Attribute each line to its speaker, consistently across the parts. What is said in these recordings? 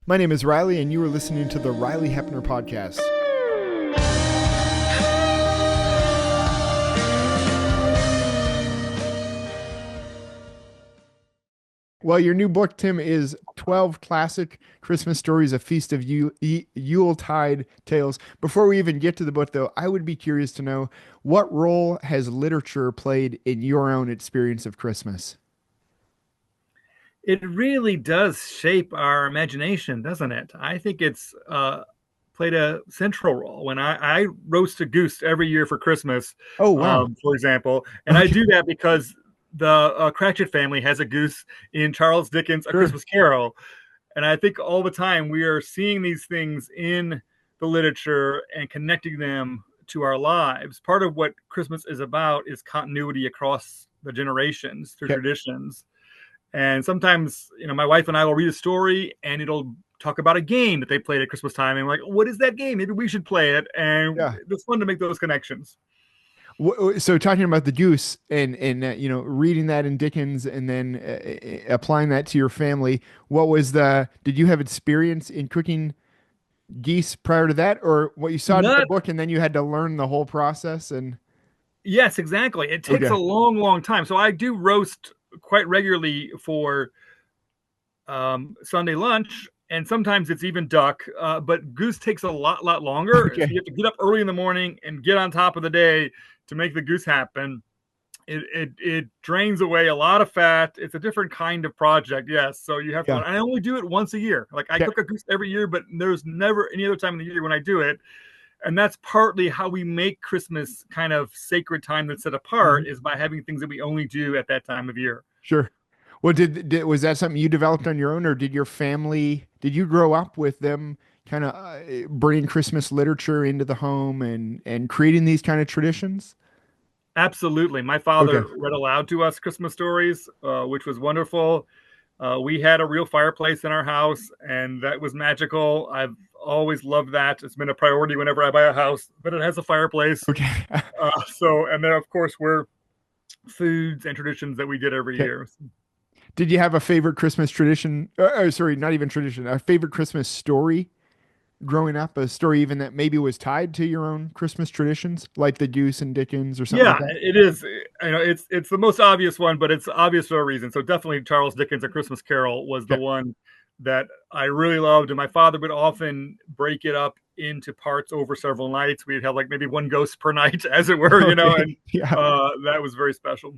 Speaker 1: My name is Ryley, and you are listening to the Ryley Heppner podcast. Well, your new book, Tim, is 12 Classic Christmas Stories, a Feast of Yuletide Tales. Before we even get to the book, though, I would be curious to know, what role has literature played in your own experience of Christmas?
Speaker 2: It really does shape our imagination, doesn't it? I think it's played a central role. When I roast a goose every year for Christmas,
Speaker 1: Oh, wow.
Speaker 2: for example, and I
Speaker 1: Okay,
Speaker 2: do that because the Cratchit family has a goose in Charles Dickens' A
Speaker 1: sure.
Speaker 2: Christmas Carol. And I think all the time we are seeing these things in the literature and connecting them to our lives. Part of what Christmas is about is continuity across the generations through
Speaker 1: Okay.
Speaker 2: traditions. And sometimes, my wife and I will read a story and it'll talk about a game that they played at Christmas time. And we're like, what is that game? Maybe we should play it. And
Speaker 1: Yeah.
Speaker 2: it's fun to make those connections.
Speaker 1: So talking about the goose and reading that in Dickens and then applying that to your family, did you have experience in cooking geese prior to that, or what you saw in the
Speaker 2: Not,
Speaker 1: book and then you had to learn the whole process? And
Speaker 2: yes, exactly. It takes a
Speaker 1: okay,
Speaker 2: long, long time. So I do roast quite regularly for Sunday lunch. And sometimes it's even duck, but goose takes a lot longer. So you
Speaker 1: okay,
Speaker 2: have to get up early in the morning and get on top of the day to make the goose happen. It drains away a lot of fat. It's a different kind of project, yes. So you have to.
Speaker 1: yeah,
Speaker 2: I only do it once a year. Like I
Speaker 1: okay,
Speaker 2: cook a goose every year, but there's never any other time in the year when I do it. And that's partly how we make Christmas kind of sacred time that's set apart
Speaker 1: mhm,
Speaker 2: is by having things that we only do at that time of year.
Speaker 1: sure. Well, was that something you developed on your own, or did you grow up with them kind of bringing Christmas literature into the home and creating these kind of traditions?
Speaker 2: Absolutely. My
Speaker 1: Okay,
Speaker 2: father read aloud to us Christmas stories, which was wonderful. We had a real fireplace in our house, and that was magical. I've always loved that. It's been a priority whenever I buy a house, but it has a fireplace.
Speaker 1: okay,
Speaker 2: And then, of course, we're foods and traditions that we did every
Speaker 1: okay.
Speaker 2: year.
Speaker 1: Did you have a favorite Christmas tradition? Sorry, not even tradition. A favorite Christmas story growing up? A story even that maybe was tied to your own Christmas traditions, like the Goose and Dickens or something like
Speaker 2: Yeah,
Speaker 1: that?
Speaker 2: it is. It's the most obvious one, but it's obvious for a reason. So definitely, Charles Dickens' A Christmas Carol was the
Speaker 1: Okay.
Speaker 2: one that I really loved, and my father would often break it up into parts over several nights. We'd have like maybe one ghost per night, as it were,
Speaker 1: Okay.
Speaker 2: and
Speaker 1: Yeah.
Speaker 2: that was very special.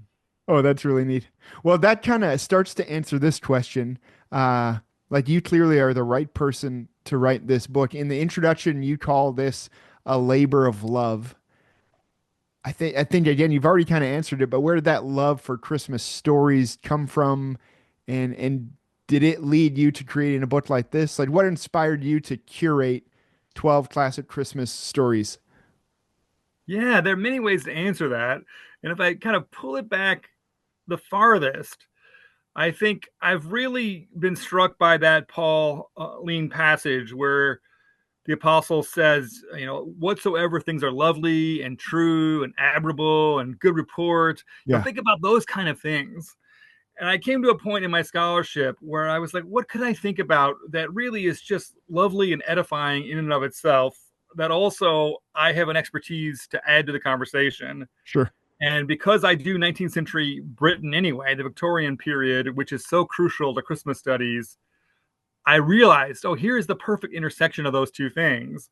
Speaker 1: Oh, that's really neat. Well, that kind of starts to answer this question. Uh, like you clearly are the right person to write this book. In the introduction, you call this a labor of love. I think again, you've already kind of answered it, but where did that love for Christmas stories come from? And did it lead you to creating a book like this? Like what inspired you to curate 12 classic Christmas stories?
Speaker 2: Yeah, there are many ways to answer that, and if I kind of pull it back the farthest, I think I've really been struck by that Paul lean passage where the apostle says, whatsoever things are lovely and true and admirable and good report,
Speaker 1: Yeah.
Speaker 2: think about those kind of things. And I came to a point in my scholarship where I was like, what could I think about that really is just lovely and edifying in and of itself, that also I have an expertise to add to the conversation.
Speaker 1: Sure.
Speaker 2: And because I do 19th century Britain anyway, the Victorian period, which is so crucial to Christmas studies, I realized, oh, here's the perfect intersection of those two things.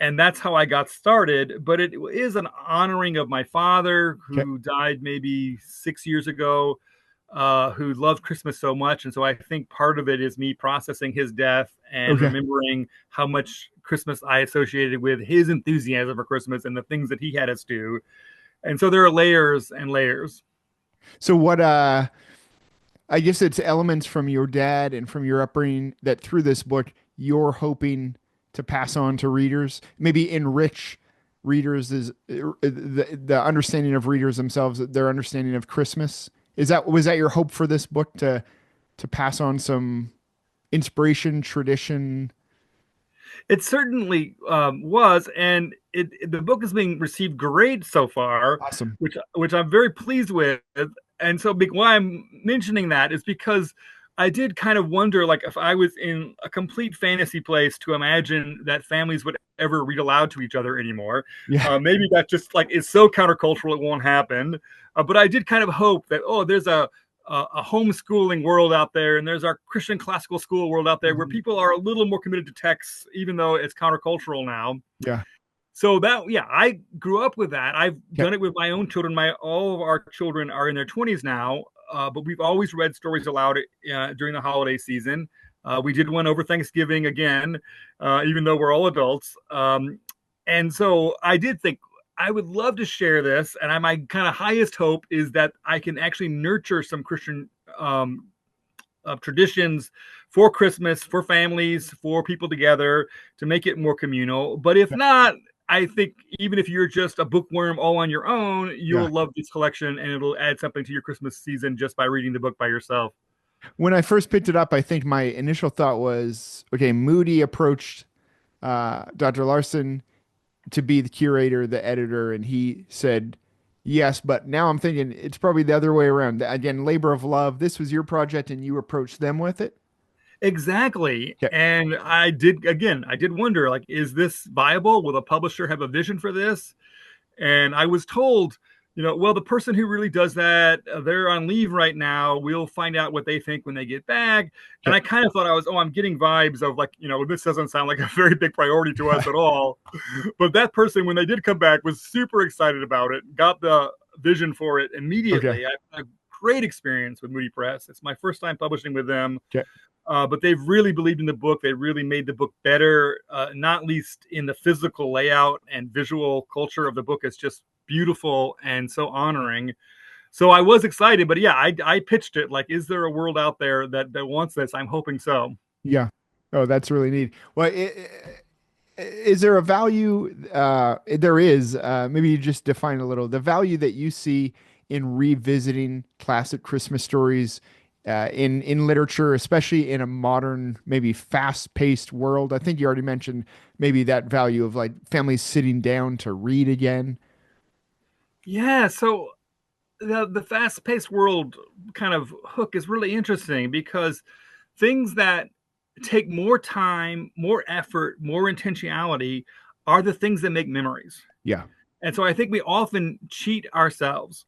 Speaker 2: And that's how I got started. But it is an honoring of my father,
Speaker 1: Okay.
Speaker 2: who died maybe 6 years ago, who loved Christmas so much. And so I think part of it is me processing his death and
Speaker 1: Okay.
Speaker 2: remembering how much Christmas I associated with his enthusiasm for Christmas and the things that he had us do. And so there are layers and layers.
Speaker 1: So I guess it's elements from your dad and from your upbringing that through this book you're hoping to pass on to readers, maybe enrich readers is the understanding of readers themselves, their understanding of Christmas. Was that your hope for this book to pass on some inspiration, tradition?
Speaker 2: It certainly was, and the book is being received great so far,
Speaker 1: Awesome.
Speaker 2: which I'm very pleased with. And so, why I'm mentioning that is because I did kind of wonder, like, if I was in a complete fantasy place to imagine that families would ever read aloud to each other anymore.
Speaker 1: Yeah.
Speaker 2: Maybe that just like is so countercultural it won't happen. But I did kind of hope that, oh, there's a homeschooling world out there, and there's our Christian classical school world out there where
Speaker 1: Mhm.
Speaker 2: people are a little more committed to texts, even though it's countercultural now.
Speaker 1: Yeah.
Speaker 2: So that, yeah, I grew up with that. I've
Speaker 1: Okay.
Speaker 2: done it with my own children. All of our children are in their 20s now, but we've always read stories aloud during the holiday season. We did one over Thanksgiving again, even though we're all adults. And so I did think I would love to share this, and my kind of highest hope is that I can actually nurture some Christian traditions for Christmas, for families, for people together to make it more communal. But if
Speaker 1: Yeah.
Speaker 2: not, I think even if you're just a bookworm all on your own,
Speaker 1: Yeah.
Speaker 2: you'll love this collection and it'll add something to your Christmas season just by reading the book by yourself.
Speaker 1: When I first picked it up, I think my initial thought was, okay, Moody approached Dr. Larsen to be the curator, the editor, and he said yes. But now I'm thinking it's probably the other way around. Again, labor of love. This was your project, and you approached them with it.
Speaker 2: Exactly.
Speaker 1: Okay.
Speaker 2: And I did wonder, like, is this viable? Will the publisher have a vision for this? And I was told, well, the person who really does that, they're on leave right now. We'll find out what they think when they get back. And
Speaker 1: Okay.
Speaker 2: I kind of thought I'm getting vibes of like, this doesn't sound like a very big priority to us at all. But that person, when they did come back, was super excited about it, got the vision for it
Speaker 1: Okay.
Speaker 2: immediately. I had a great experience with Moody Press. It's my first time publishing with them.
Speaker 1: Okay.
Speaker 2: But they've really believed in the book. They really made the book better, not least in the physical layout and visual culture of the book. It's just beautiful and so honoring. So I was excited, but yeah, I pitched it like, is there a world out there that wants this? I'm hoping so.
Speaker 1: Yeah. Oh, that's really neat. Well, is there a value? There is. Maybe you just define a little the value that you see in revisiting classic Christmas stories in literature, especially in a modern, maybe fast-paced world. I think you already mentioned maybe that value of like families sitting down to read again.
Speaker 2: Yeah, so the fast-paced world kind of hook is really interesting because things that take more time, more effort, more intentionality are the things that make memories.
Speaker 1: Yeah.
Speaker 2: And so I think we often cheat ourselves.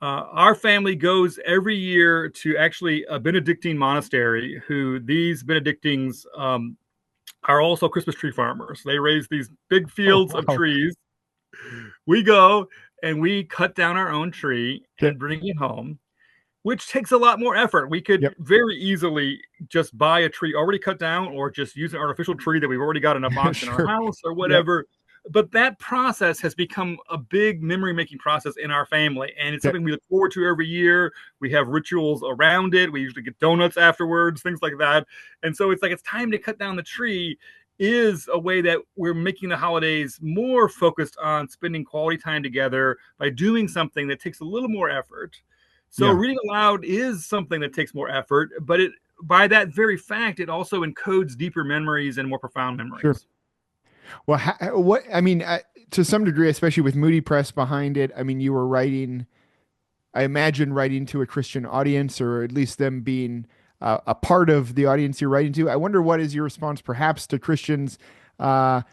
Speaker 2: Our family goes every year to actually a Benedictine monastery, who these Benedictines are also Christmas tree farmers. They raise these big
Speaker 1: Oh,
Speaker 2: fields of
Speaker 1: wow.
Speaker 2: trees. We go and we cut down our own tree
Speaker 1: Okay.
Speaker 2: and bring it home, which takes a lot more effort. We could
Speaker 1: Yep.
Speaker 2: very easily just buy a tree already cut down or just use an artificial tree that we've already got in a box in our
Speaker 1: Sure.
Speaker 2: house or
Speaker 1: Yep.
Speaker 2: whatever. But that process has become a big memory making process in our family. And it's
Speaker 1: Okay.
Speaker 2: something we look forward to every year. We have rituals around it. We usually get donuts afterwards, things like that. And so it's like it's time to cut down the tree is a way that we're making the holidays more focused on spending quality time together by doing something that takes a little more effort. So
Speaker 1: Yeah.
Speaker 2: reading aloud is something that takes more effort, but it by that very fact, it also encodes deeper memories and more profound
Speaker 1: Sure.
Speaker 2: memories.
Speaker 1: Well, what I mean, to some degree, especially with Moody Press behind it, I mean, you were writing, I imagine, writing to a Christian audience, or at least them being a part of the audience you're writing to. I wonder what is your response, perhaps, to Christians. Uh,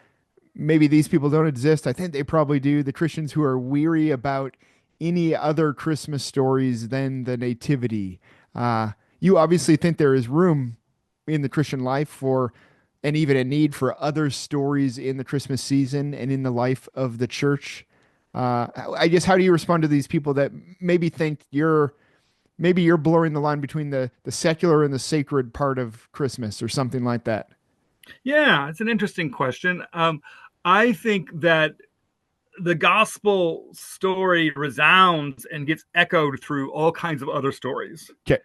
Speaker 1: Maybe these people don't exist. I think they probably do. The Christians who are weary about any other Christmas stories than the Nativity. Uh, you obviously think there is room in the Christian life for, and even a need for other stories in the Christmas season and in the life of the church. I guess, how do you respond to these people that maybe think maybe you're blurring the line between the secular and the sacred part of Christmas or something like that?
Speaker 2: Yeah, it's an interesting question. I think that the gospel story resounds and gets echoed through all kinds of other stories.
Speaker 1: Okay.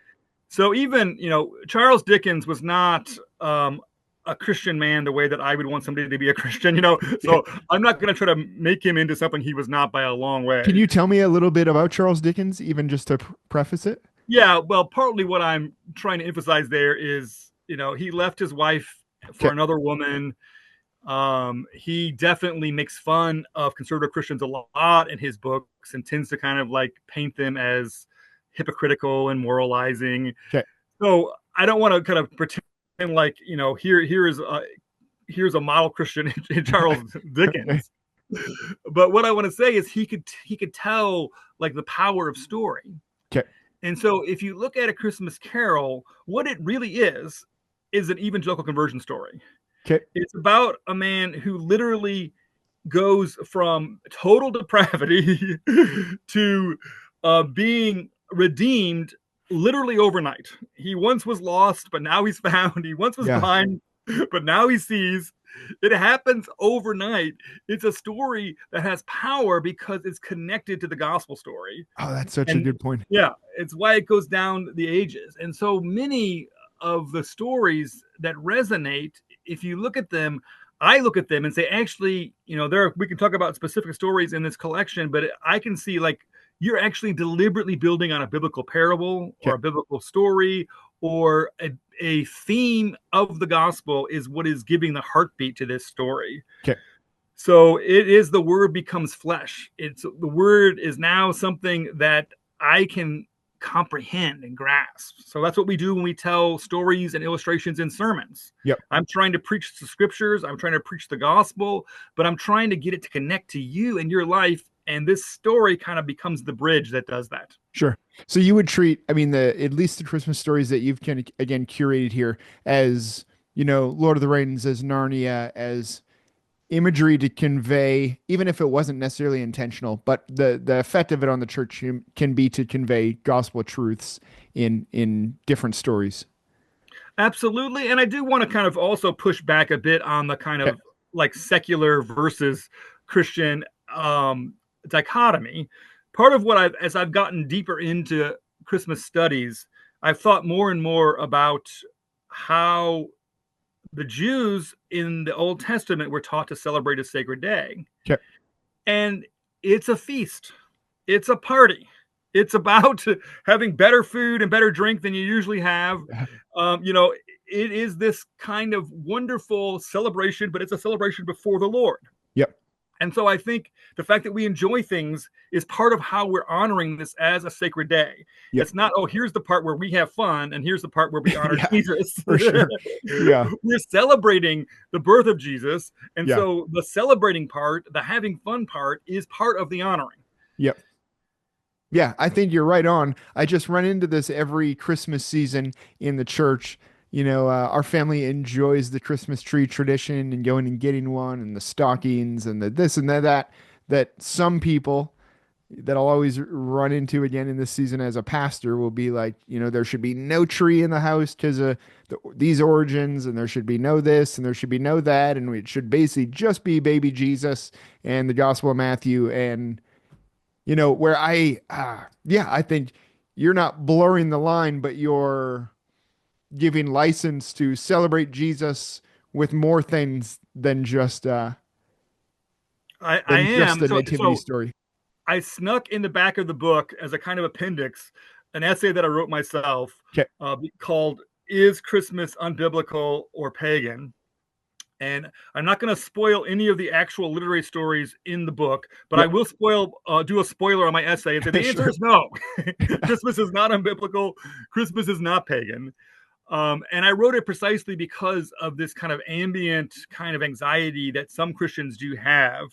Speaker 2: So even, Charles Dickens was not a Christian man the way that I would want somebody to be a Christian.
Speaker 1: Okay.
Speaker 2: So I'm not going to try to make him into something he was not by a long
Speaker 1: Can
Speaker 2: way.
Speaker 1: you tell me a little bit about Charles Dickens, even just to preface it?
Speaker 2: Yeah, well, partly what I'm trying to emphasize there is, he left his wife for
Speaker 1: Okay.
Speaker 2: another woman. He definitely makes fun of conservative Christians a lot in his books and tends to kind of like paint them as hypocritical and moralizing.
Speaker 1: Okay.
Speaker 2: So I don't want to kind of pretend like, here's a model Christian in Charles
Speaker 1: Okay.
Speaker 2: Dickens. But what I want to say is he could tell like the power of story.
Speaker 1: Okay.
Speaker 2: And so if you look at A Christmas Carol, what it really is an evangelical conversion story.
Speaker 1: Okay.
Speaker 2: It's about a man who literally goes from total depravity to being redeemed literally overnight. He once was lost, but now he's found. He once was
Speaker 1: Yeah.
Speaker 2: blind, but now he sees. It happens overnight. It's a story that has power because it's connected to the gospel story.
Speaker 1: Oh, that's such a
Speaker 2: And
Speaker 1: good point.
Speaker 2: yeah, it's why it goes down the ages. And so many of the stories that resonate, if you look at them, I look at them and say, actually, we can talk about specific stories in this collection, but I can see like you're actually deliberately building on a biblical parable or
Speaker 1: Okay.
Speaker 2: a biblical story or a theme of the gospel is what is giving the heartbeat to this story.
Speaker 1: Okay.
Speaker 2: So it is the word becomes flesh. It's the word is now something that I can comprehend and grasp. So that's what we do when we tell stories and illustrations in sermons.
Speaker 1: Yep.
Speaker 2: I'm trying to preach the scriptures, I'm trying to preach the gospel, but I'm trying to get it to connect to you and your life. And this story kind of becomes the bridge that does that.
Speaker 1: Sure. So you would treat, I mean, at least the Christmas stories that you've kind of again curated here as, Lord of the Rings, as Narnia, as imagery to convey, even if it wasn't necessarily intentional, but the effect of it on the church can be to convey gospel truths in different stories.
Speaker 2: Absolutely. And I do want to kind of also push back a bit on the kind
Speaker 1: Okay.
Speaker 2: of like secular versus Christian dichotomy. Part of what as I've gotten deeper into Christmas studies, I've thought more and more about how the Jews in the Old Testament were taught to celebrate a sacred day.
Speaker 1: Okay.
Speaker 2: And it's a feast. It's a party. It's about having better food and better drink than you usually have. It is this kind of wonderful celebration, but it's a celebration before the Lord.
Speaker 1: Yep.
Speaker 2: And so I think the fact that we enjoy things is part of how we're honoring this as a sacred day.
Speaker 1: Yep.
Speaker 2: It's not, oh, here's the part where we have fun and here's the part where we honor
Speaker 1: Yeah,
Speaker 2: Jesus.
Speaker 1: for sure. Yeah.
Speaker 2: We're celebrating the birth of Jesus. And
Speaker 1: Yeah.
Speaker 2: so the celebrating part, the having fun part is part of the honoring.
Speaker 1: Yep. Yeah, I think you're right on. I just run into this every Christmas season in the church. Our family enjoys the Christmas tree tradition and going and getting one and the stockings and the this and that some people that I'll always run into again in this season as a pastor will be like, there should be no tree in the house because of these origins, and there should be no this and there should be no that, and it should basically just be baby Jesus and the Gospel of Matthew. And where I think you're not blurring the line, but you're giving license to celebrate Jesus with more things than just
Speaker 2: I
Speaker 1: the
Speaker 2: am.
Speaker 1: nativity story.
Speaker 2: I snuck in the back of the book as a kind of appendix an essay that I wrote myself
Speaker 1: Okay.
Speaker 2: called "Is Christmas Unbiblical or Pagan?" And I'm not going to spoil any of the actual literary stories in the book, but I
Speaker 1: Yep.
Speaker 2: will do a spoiler on my essay and say the answer
Speaker 1: Sure.
Speaker 2: is no. Christmas is not unbiblical. Christmas is not pagan. And I wrote it precisely because of this kind of ambient kind of anxiety that some Christians do have.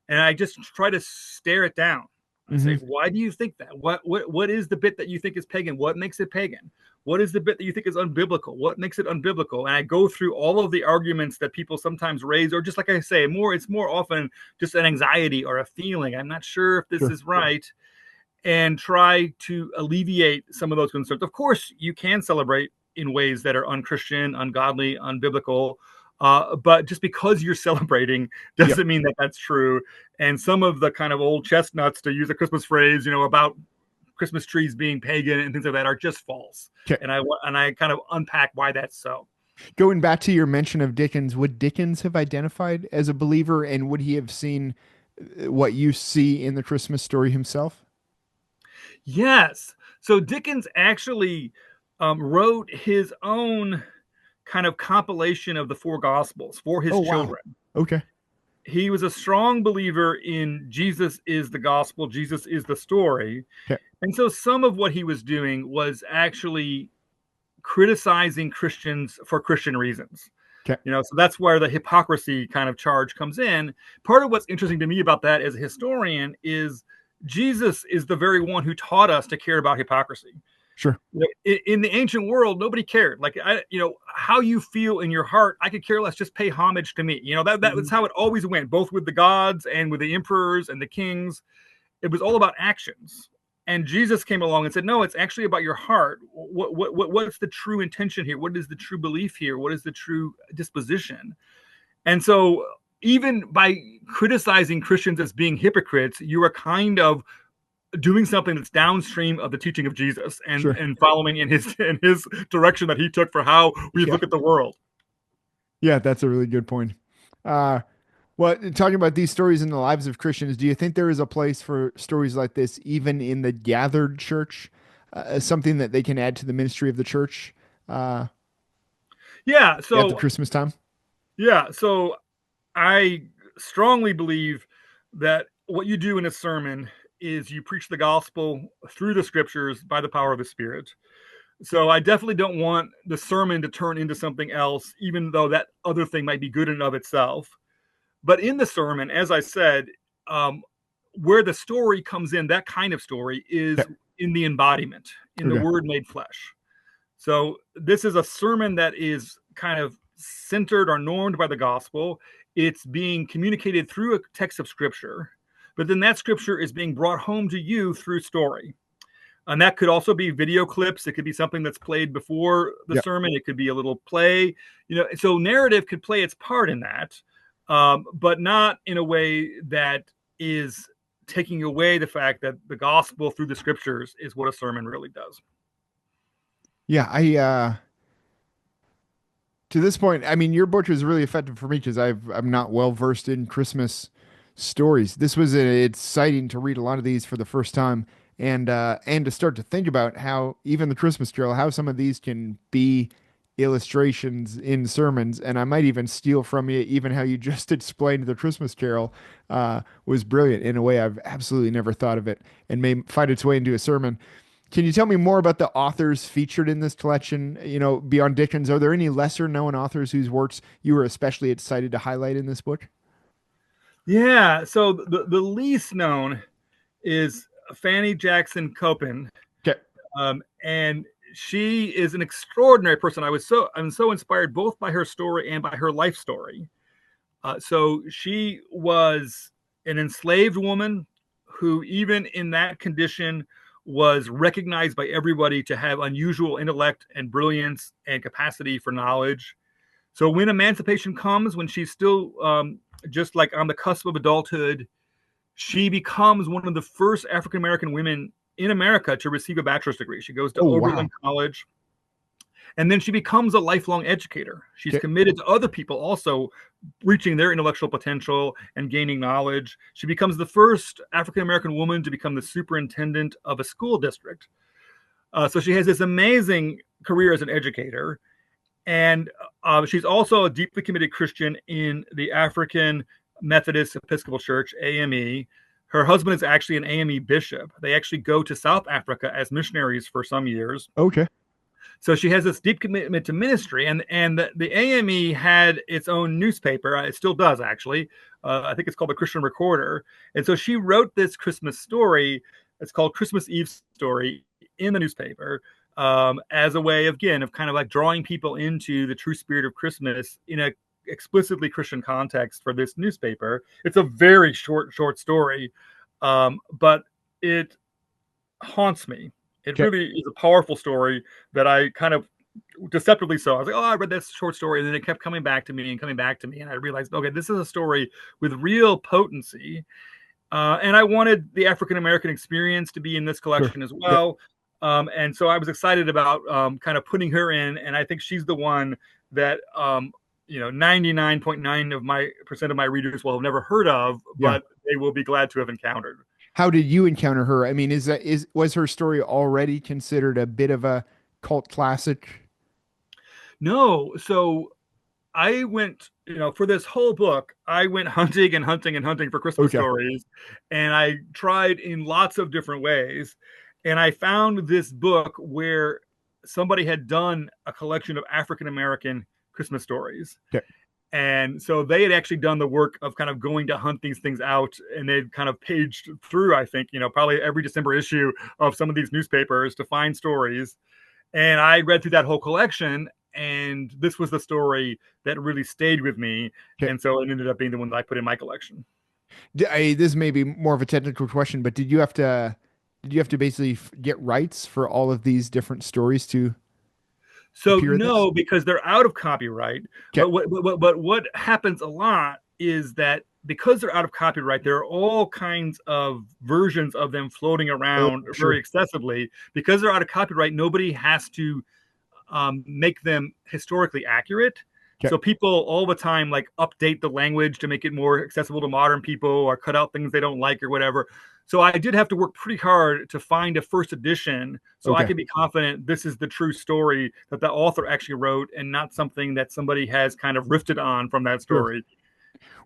Speaker 2: And I just try to stare it down. I say, why do you think that? What is the bit that you think is pagan? What makes it pagan? What is the bit that you think is unbiblical? What makes it unbiblical? And I go through all of the arguments that people sometimes raise, or just like I say, it's more often just an anxiety or a feeling. I'm not sure if this
Speaker 1: Sure.
Speaker 2: is right, and try to alleviate some of those concerns. Of course, you can celebrate in ways that are unchristian, ungodly, unbiblical. But just because you're celebrating doesn't
Speaker 1: Yep.
Speaker 2: mean that that's true. And some of the kind of old chestnuts, to use a Christmas phrase, about Christmas trees being pagan and things like that, are just false.
Speaker 1: Okay.
Speaker 2: And I kind of unpack why that's so.
Speaker 1: Going back to your mention of Dickens, would Dickens have identified as a believer, and would he have seen what you see in the Christmas story himself?
Speaker 2: Yes. So Dickens actually wrote his own kind of compilation of the four gospels for his
Speaker 1: Oh, wow.
Speaker 2: children.
Speaker 1: Okay.
Speaker 2: He was a strong believer in Jesus is the gospel, Jesus is the story.
Speaker 1: Okay.
Speaker 2: And so some of what he was doing was actually criticizing Christians for Christian reasons.
Speaker 1: Okay.
Speaker 2: So that's where the hypocrisy kind of charge comes in. Part of what's interesting to me about that as a historian is Jesus is the very one who taught us to care about hypocrisy.
Speaker 1: Sure.
Speaker 2: In the ancient world, nobody cared. Like, how you feel in your heart, I could care less. Just pay homage to me. That was how it always went, both with the gods and with the emperors and the kings. It was all about actions. And Jesus came along and said, no, it's actually about your heart. What's the true intention here? What is the true belief here? What is the true disposition? And so even by criticizing Christians as being hypocrites, you are kind of doing something that's downstream of the teaching of Jesus and,
Speaker 1: Sure.
Speaker 2: and following in his direction that he took for how we look at the world.
Speaker 1: Yeah, that's a really good point. Well, talking about these stories in the lives of Christians, do you think there is a place for stories like this, even in the gathered church, as something that they can add to the ministry of the church?
Speaker 2: Yeah.
Speaker 1: At the
Speaker 2: So,
Speaker 1: Christmas time?
Speaker 2: yeah. So I strongly believe that what you do in a sermon is you preach the gospel through the scriptures by the power of the Spirit. So I definitely don't want the sermon to turn into something else, even though that other thing might be good in and of itself. But in the sermon, as I said, where the story comes in, that kind of story is in the embodiment, in the word made flesh. So this is a sermon that is kind of centered or normed by the gospel. It's being communicated through a text of scripture, but then that scripture is being brought home to you through story. And that could also be video clips. It could be something that's played before the sermon. It could be a little play. So narrative could play its part in that. But not in a way that is taking away the fact that the gospel through the scriptures is what a sermon really does.
Speaker 1: Yeah, to this point, I mean, your book was really effective for me because I'm not well versed in Christmas stories. This was exciting to read a lot of these for the first time, and to start to think about how even the Christmas Carol, how some of these can be illustrations in sermons. And I might even steal from you even how you just explained the Christmas Carol was brilliant in a way I've absolutely never thought of it, and may find its way into a sermon. Can you tell me more about the authors featured in this collection? Beyond Dickens, are there any lesser known authors whose works you were especially excited to highlight in this book?
Speaker 2: Yeah. So the least known is Fanny Jackson Copen.
Speaker 1: Okay.
Speaker 2: And she is an extraordinary person. I'm so inspired both by her story and by her life story. So she was an enslaved woman who, even in that condition, was recognized by everybody to have unusual intellect and brilliance and capacity for knowledge. So when emancipation comes, when she's still just like on the cusp of adulthood, she becomes one of the first African-American women in America to receive a bachelor's degree. She goes to Oberlin College, and then she becomes a lifelong educator. She's committed to other people also reaching their intellectual potential and gaining knowledge. She becomes the first African-American woman to become the superintendent of a school district. So she has this amazing career as an educator. And she's also a deeply committed Christian in the African Methodist Episcopal Church, AME. Her husband is actually an AME bishop. They actually go to South Africa as missionaries for some years.
Speaker 1: Okay.
Speaker 2: So she has this deep commitment to ministry, and the AME had its own newspaper. It still does, actually. I think it's called the Christian Recorder. And so she wrote this Christmas story. It's called Christmas Eve Story in the newspaper as a way, again, of kind of like drawing people into the true spirit of Christmas in a explicitly Christian context for this newspaper. It's a very short story, but it haunts me. It really is a powerful story that I kind of deceptively so. I was like, oh, I read that short story. And then it kept coming back to me and coming back to me. And I realized, okay, this is a story with real potency. And I wanted the African-American experience to be in this collection as well. And so I was excited about kind of putting her in. And I think she's the one that, 99.9% of my readers will have never heard of, but they will be glad to have encountered.
Speaker 1: How did you encounter her? I mean, was her story already considered a bit of a cult classic?
Speaker 2: No. So I went, for this whole book, I went hunting and hunting and hunting for Christmas stories. And I tried in lots of different ways. And I found this book where somebody had done a collection of African American Christmas stories.
Speaker 1: Okay.
Speaker 2: And so they had actually done the work of kind of going to hunt these things out, and they'd kind of paged through, I think, probably every December issue of some of these newspapers to find stories. And I read through that whole collection, and this was the story that really stayed with me.
Speaker 1: Okay.
Speaker 2: And so it ended up being the one that I put in my collection.
Speaker 1: This may be more of a technical question, but did you have to basically get rights for all of these different stories to
Speaker 2: So
Speaker 1: appear in this?
Speaker 2: no, because they're out of copyright.
Speaker 1: Okay.
Speaker 2: But what happens a lot is that because they're out of copyright, there are all kinds of versions of them floating
Speaker 1: Oh,
Speaker 2: around very
Speaker 1: sure.
Speaker 2: accessibly. Because they're out of copyright, nobody has to make them historically accurate.
Speaker 1: Okay.
Speaker 2: So people all the time like update the language to make it more accessible to modern people, or cut out things they don't like or whatever. So I did have to work pretty hard to find a first edition so I
Speaker 1: Okay.
Speaker 2: could be confident this is the true story that the author actually wrote, and not something that somebody has kind of riffed on from that
Speaker 1: Sure.
Speaker 2: story.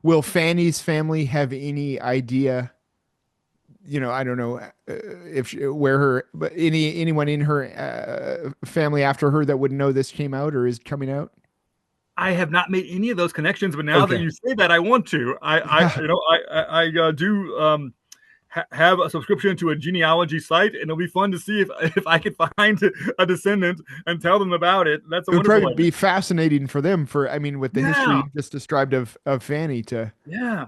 Speaker 1: Will Fanny's family have any idea? I don't know if where her, but anyone in her family after her that would know this came out or is coming out?
Speaker 2: I have not made any of those connections, but now that
Speaker 1: Okay.
Speaker 2: you say that, I want to.
Speaker 1: Yeah.
Speaker 2: I do have a subscription to a genealogy site, and it'll be fun to see if I could find a descendant and tell them about it. That's a
Speaker 1: It would
Speaker 2: wonderful
Speaker 1: probably
Speaker 2: idea.
Speaker 1: be fascinating for them with the history
Speaker 2: Yeah,
Speaker 1: you just described of Fanny
Speaker 2: yeah.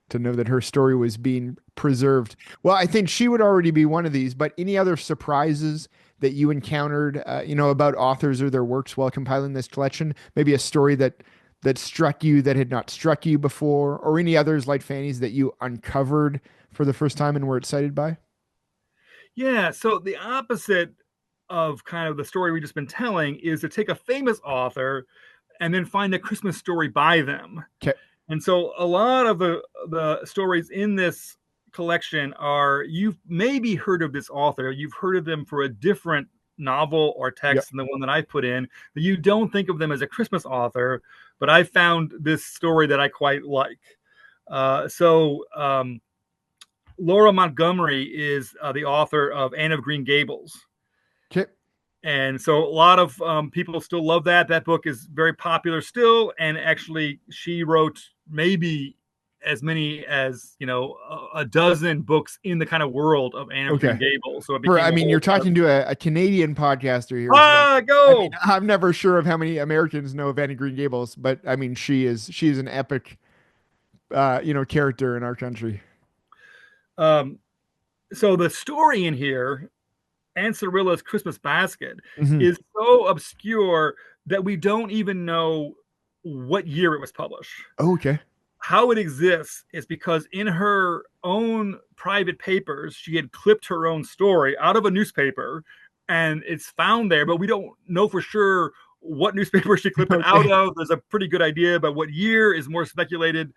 Speaker 1: to know that her story was being preserved. Well, I think she would already be one of these, but any other surprises that you encountered, about authors or their works while compiling this collection? Maybe a story that struck you that had not struck you before, or any others like Fanny's that you uncovered for the first time and were excited by?
Speaker 2: Yeah, so the opposite of kind of the story we've just been telling is to take a famous author and then find a Christmas story by them.
Speaker 1: Okay.
Speaker 2: And so a lot of the stories in this collection are, you've maybe heard of this author, you've heard of them for a different novel or
Speaker 1: Yep.
Speaker 2: text than the one that I put in, but you don't think of them as a Christmas author. But I found this story that I quite like. Laura Montgomery is the author of Anne of Green Gables.
Speaker 1: Okay.
Speaker 2: And so a lot of people still love that. That book is very popular still. And actually, she wrote maybe as many as, a dozen books in the kind of world of Anne of Green
Speaker 1: Okay.
Speaker 2: Gables. So it
Speaker 1: For
Speaker 2: became
Speaker 1: I
Speaker 2: a
Speaker 1: mean,
Speaker 2: whole
Speaker 1: you're
Speaker 2: kind of,
Speaker 1: talking to a Canadian podcaster here, so
Speaker 2: go.
Speaker 1: I'm never sure of how many Americans know of Annie Green Gables, but I mean, she is an epic, character in our country.
Speaker 2: Um, so the story in here, Aunt Cirilla's Christmas Basket,
Speaker 1: Hmm.
Speaker 2: is so obscure that we don't even know what year it was published.
Speaker 1: Oh, okay.
Speaker 2: How it exists is because in her own private papers, she had clipped her own story out of a newspaper, and it's found there, but we don't know for sure what newspaper she clipped it out
Speaker 1: Okay.
Speaker 2: of. There's a pretty good idea, but what year is more speculated.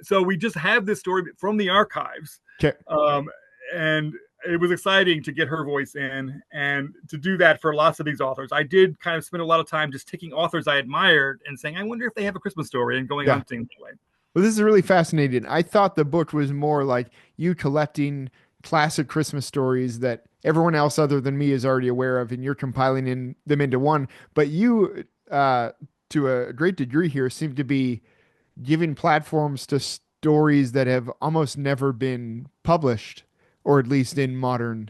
Speaker 2: So we just have this story from the archives.
Speaker 1: Okay.
Speaker 2: Um, and it was exciting to get her voice in and to do that for lots of these authors. I did kind of spend a lot of time just taking authors I admired and saying, I wonder if they have a Christmas story, and going
Speaker 1: Yeah.
Speaker 2: hunting that way.
Speaker 1: Well, this is really fascinating. I thought the book was more like you collecting classic Christmas stories that everyone else other than me is already aware of, and you're compiling them into one. But you, to a great degree here, seem to be giving platforms to stories that have almost never been published, or at least in modern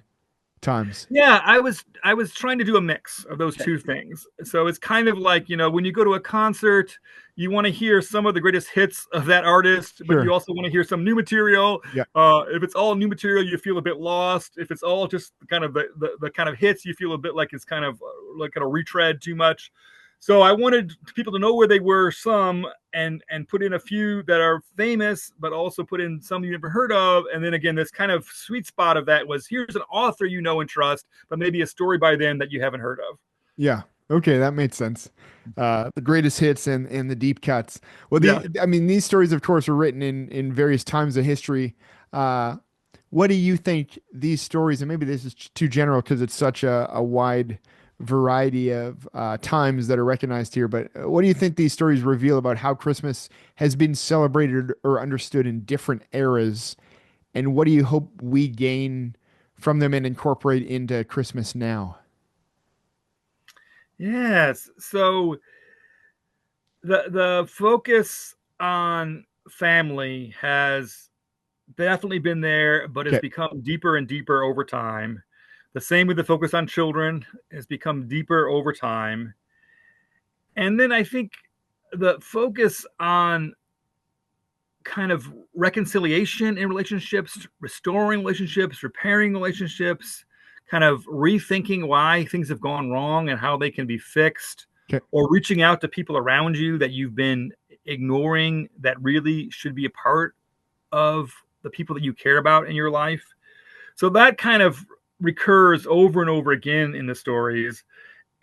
Speaker 1: times.
Speaker 2: Yeah, I was trying to do a mix of those
Speaker 1: Okay.
Speaker 2: two things. So it's kind of like, when you go to a concert, you want to hear some of the greatest hits of that artist, but you
Speaker 1: Sure.
Speaker 2: also want to hear some new material.
Speaker 1: Yeah.
Speaker 2: If it's all new material, you feel a bit lost. If it's all just kind of the kind of hits, you feel a bit like it's kind of like a retread too much. So I wanted people to know where they were, some, and put in a few that are famous, but also put in some you never heard of. And then again, this kind of sweet spot of that was, here's an author you know and trust, but maybe a story by them that you haven't heard of.
Speaker 1: Yeah. Okay, that made sense. The greatest hits and the deep cuts. Well,
Speaker 2: Yeah.
Speaker 1: I mean, these stories, of course, were written in various times of history. Uh, what do you think these stories, and maybe this is too general because it's such a wide variety of times that are recognized here, but what do you think these stories reveal about how Christmas has been celebrated or understood in different eras? And what do you hope we gain from them and incorporate into Christmas now?
Speaker 2: Yes. So the focus on family has definitely been there, but has
Speaker 1: Okay.
Speaker 2: become deeper and deeper over time. The same with the focus on children has become deeper over time. And then I think the focus on kind of reconciliation in relationships, restoring relationships, repairing relationships, kind of rethinking why things have gone wrong and how they can be fixed,
Speaker 1: Okay.
Speaker 2: or reaching out to people around you that you've been ignoring that really should be a part of the people that you care about in your life. So that kind of recurs over and over again in the stories.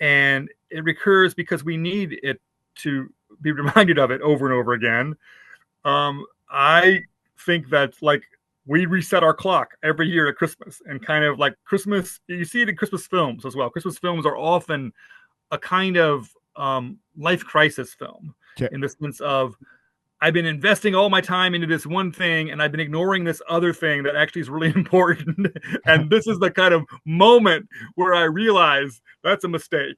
Speaker 2: And it recurs because we need it to be reminded of it over and over again. I think that like we reset our clock every year at Christmas, and kind of like Christmas, you see it in Christmas films as well. Christmas films are often a kind of life crisis film,
Speaker 1: Okay.
Speaker 2: in the sense of I've been investing all my time into this one thing and I've been ignoring this other thing that actually is really important. And this is the kind of moment where I realize that's a mistake.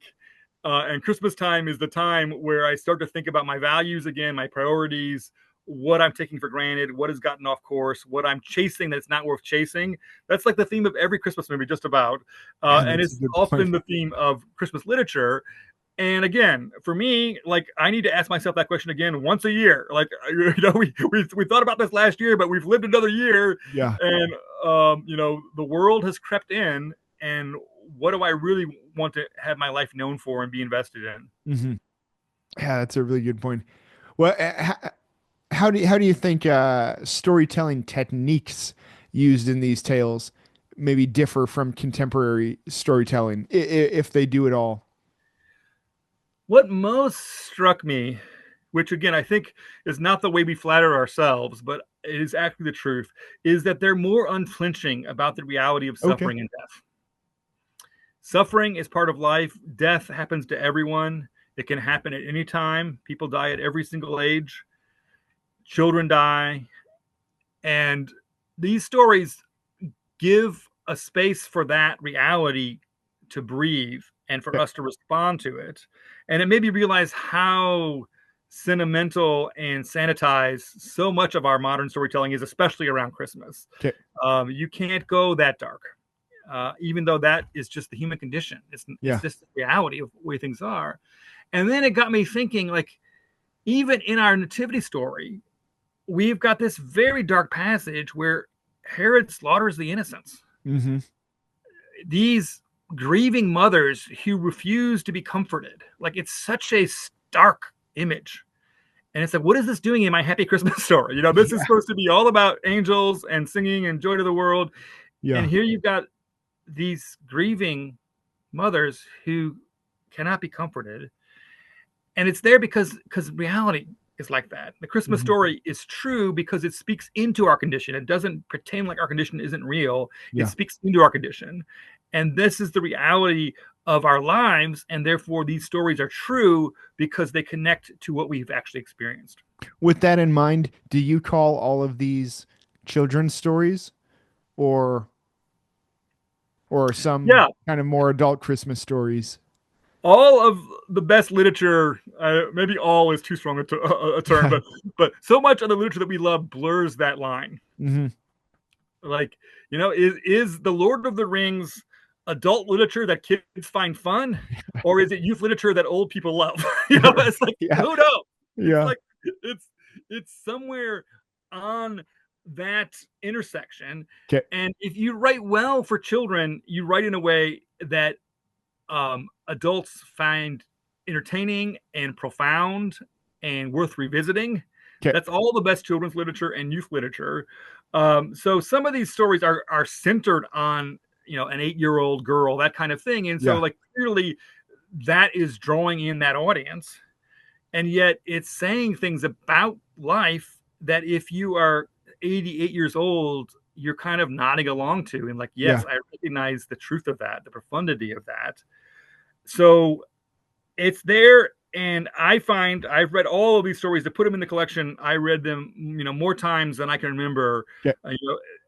Speaker 2: And Christmas time is the time where I start to think about my values again, my priorities, what I'm taking for granted, what has gotten off course, what I'm chasing that's not worth chasing. That's like the theme of every Christmas movie, just about.
Speaker 1: Yeah,
Speaker 2: And
Speaker 1: that's a
Speaker 2: it's
Speaker 1: good point.
Speaker 2: often the theme of Christmas literature. And again, for me, like I need to ask myself that question again once a year. Like we thought about this last year, but we've lived another year,
Speaker 1: Yeah.
Speaker 2: and the world has crept in. And what do I really want to have my life known for and be invested in?
Speaker 1: Hmm. Yeah, that's a really good point. Well, how do you think storytelling techniques used in these tales maybe differ from contemporary storytelling, if they do at all?
Speaker 2: What most struck me, which again I think is not the way we flatter ourselves, but it is actually the truth, is that they're more unflinching about the reality of
Speaker 1: Okay.
Speaker 2: suffering and death. Suffering is part of life. Death happens to everyone. It can happen at any time. People die at every single age. Children die. And these stories give a space for that reality to breathe and for
Speaker 1: Okay.
Speaker 2: us to respond to it. And it made me realize how sentimental and sanitized so much of our modern storytelling is, especially around Christmas.
Speaker 1: Okay.
Speaker 2: You can't go that dark, even though that is just the human condition. It's
Speaker 1: Yeah.
Speaker 2: just the reality of the way things are. And then it got me thinking, like, even in our nativity story, we've got this very dark passage where Herod slaughters the innocents.
Speaker 1: Hmm.
Speaker 2: These grieving mothers who refuse to be comforted. Like, it's such a stark image. And it's like, what is this doing in my happy Christmas story? This is
Speaker 1: Yeah.
Speaker 2: supposed to be all about angels and singing and joy to the world. And
Speaker 1: Yeah.
Speaker 2: here you've got these grieving mothers who cannot be comforted. And it's there because reality is like that. The Christmas
Speaker 1: Hmm.
Speaker 2: story is true because it speaks into our condition. It doesn't pretend like our condition isn't real. It
Speaker 1: Yeah.
Speaker 2: speaks into our condition. And this is the reality of our lives. And therefore, these stories are true because they connect to what we've actually experienced.
Speaker 1: With that in mind, do you call all of these children's stories, or some
Speaker 2: Yeah,
Speaker 1: kind of more adult Christmas stories?
Speaker 2: all of the best literature, maybe all is too strong a term, but so much of the literature that we love blurs that line.
Speaker 1: Hmm.
Speaker 2: Like, is the Lord of the Rings adult literature that kids find fun, or is it youth literature that old people love? It's like,
Speaker 1: Yeah.
Speaker 2: who knows? It's
Speaker 1: Yeah.
Speaker 2: like it's it's somewhere on that intersection.
Speaker 1: Okay.
Speaker 2: And if you write well for children, you write in a way that adults find entertaining and profound and worth revisiting.
Speaker 1: Okay.
Speaker 2: That's all the best children's literature and youth literature. So some of these stories are centered on an 8-year-old girl, that kind of thing, and so
Speaker 1: Yeah.
Speaker 2: like clearly that is drawing in that audience, and yet it's saying things about life that if you are 88 years old, you're kind of nodding along to, and like,
Speaker 1: Yeah.
Speaker 2: yes, I recognize the truth of that, the profundity of that. So it's there, and I find I've read all of these stories to put them in the collection. I read them, more times than I can remember,
Speaker 1: Okay.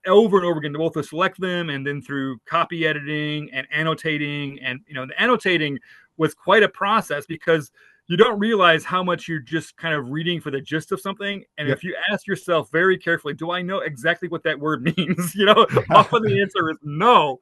Speaker 2: over and over again, to both to select them and then through copy editing and annotating. And the annotating was quite a process because you don't realize how much you're just kind of reading for the gist of something. And
Speaker 1: Yep.
Speaker 2: if you ask yourself very carefully, do I know exactly what that word means? Often the answer is no.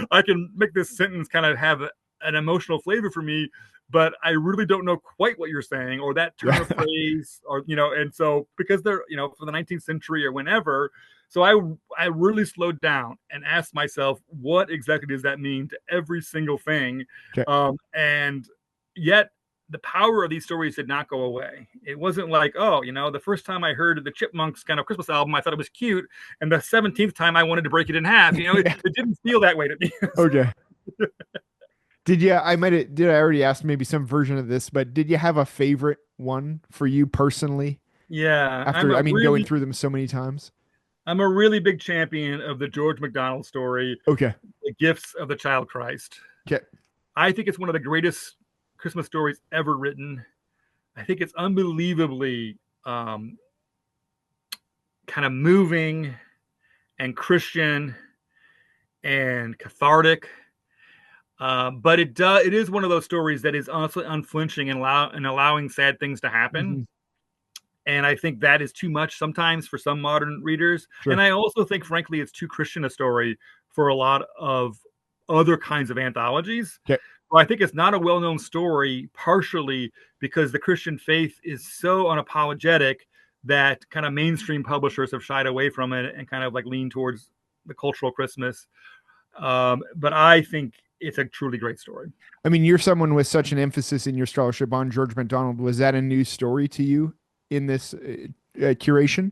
Speaker 2: I can make this sentence kind of have an emotional flavor for me, but I really don't know quite what you're saying or that turn of phrase and so because they're, for the 19th century or whenever. So I really slowed down and asked myself, what exactly does that mean to every single thing?
Speaker 1: Okay.
Speaker 2: And yet the power of these stories did not go away. It wasn't like, the first time I heard the Chipmunks kind of Christmas album, I thought it was cute. And the 17th time I wanted to break it in half.
Speaker 1: Yeah.
Speaker 2: It didn't feel that way to me.
Speaker 1: Okay. Did I already ask maybe some version of this, but did you have a favorite one for you personally
Speaker 2: Yeah.
Speaker 1: after, I mean, going through them so many times?
Speaker 2: I'm a really big champion of the George MacDonald story,
Speaker 1: Okay.
Speaker 2: The Gifts of the Child Christ.
Speaker 1: Okay.
Speaker 2: I think it's one of the greatest Christmas stories ever written. I think it's unbelievably kind of moving and Christian and cathartic. But it is one of those stories that is also unflinching and allowing sad things to happen.
Speaker 1: Hmm.
Speaker 2: And I think that is too much sometimes for some modern readers.
Speaker 1: Sure.
Speaker 2: And I also think, frankly, it's too Christian a story for a lot of other kinds of anthologies.
Speaker 1: Okay.
Speaker 2: Well, I think it's not a well-known story, partially because the Christian faith is so unapologetic that kind of mainstream publishers have shied away from it and kind of like lean towards the cultural Christmas. But I think it's a truly great story.
Speaker 1: I mean, you're someone with such an emphasis in your scholarship on George MacDonald. Was that a new story to you in this curation?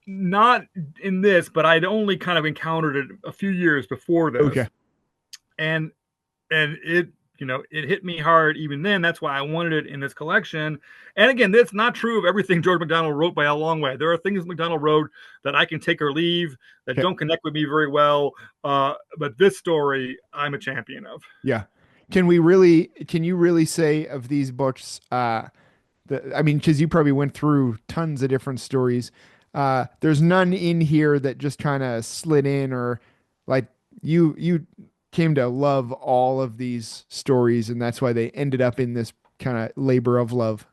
Speaker 2: Not in this, but I'd only kind of encountered it a few years before
Speaker 1: Okay.
Speaker 2: this. And it it hit me hard even then. That's why I wanted it in this collection. And again, that's not true of everything George MacDonald wrote by a long way. There are things MacDonald wrote that I can take or leave that
Speaker 1: Okay.
Speaker 2: don't connect with me very well. But this story, I'm a champion of.
Speaker 1: Yeah. Can you really say of these books, I mean, because you probably went through tons of different stories. There's none in here that just kind of slid in or like you came to love all of these stories and that's why they ended up in this kind of labor of love.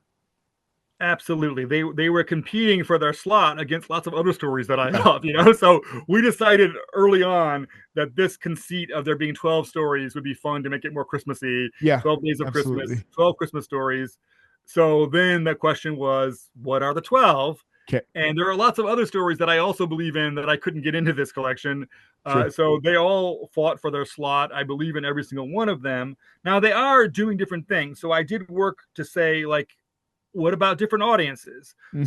Speaker 2: Absolutely. They were competing for their slot against lots of other stories that I
Speaker 1: Yeah.
Speaker 2: love. So we decided early on that this conceit of there being 12 stories would be fun to make it more Christmassy.
Speaker 1: Yeah,
Speaker 2: 12 days of Christmas,
Speaker 1: absolutely.
Speaker 2: 12 Christmas stories. So then the question was, what are the 12?
Speaker 1: Okay.
Speaker 2: And there are lots of other stories that I also believe in that I couldn't get into this collection.
Speaker 1: Sure.
Speaker 2: So they all fought for their slot. I believe in every single one of them. Now they are doing different things. So I did work to say, like, what about different audiences?
Speaker 1: Hmm.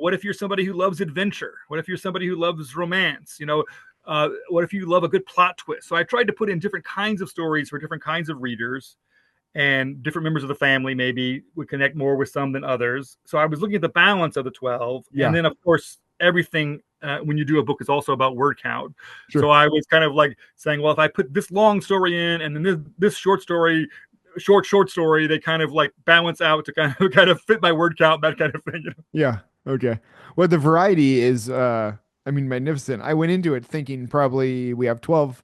Speaker 2: What if you're somebody who loves adventure? What if you're somebody who loves romance? What if you love a good plot twist? So I tried to put in different kinds of stories for different kinds of readers, and different members of the family maybe would connect more with some than others. So I was looking at the balance of the 12. And
Speaker 1: Yeah,
Speaker 2: then, of course, everything when you do a book is also about word count.
Speaker 1: sure.
Speaker 2: So I was kind of like saying, well, if I put this long story in and then this short story, they kind of like balance out to kind of fit my word count, that kind of thing.
Speaker 1: Yeah. Okay. Well, the variety is, I mean, magnificent. I went into it thinking probably we have 12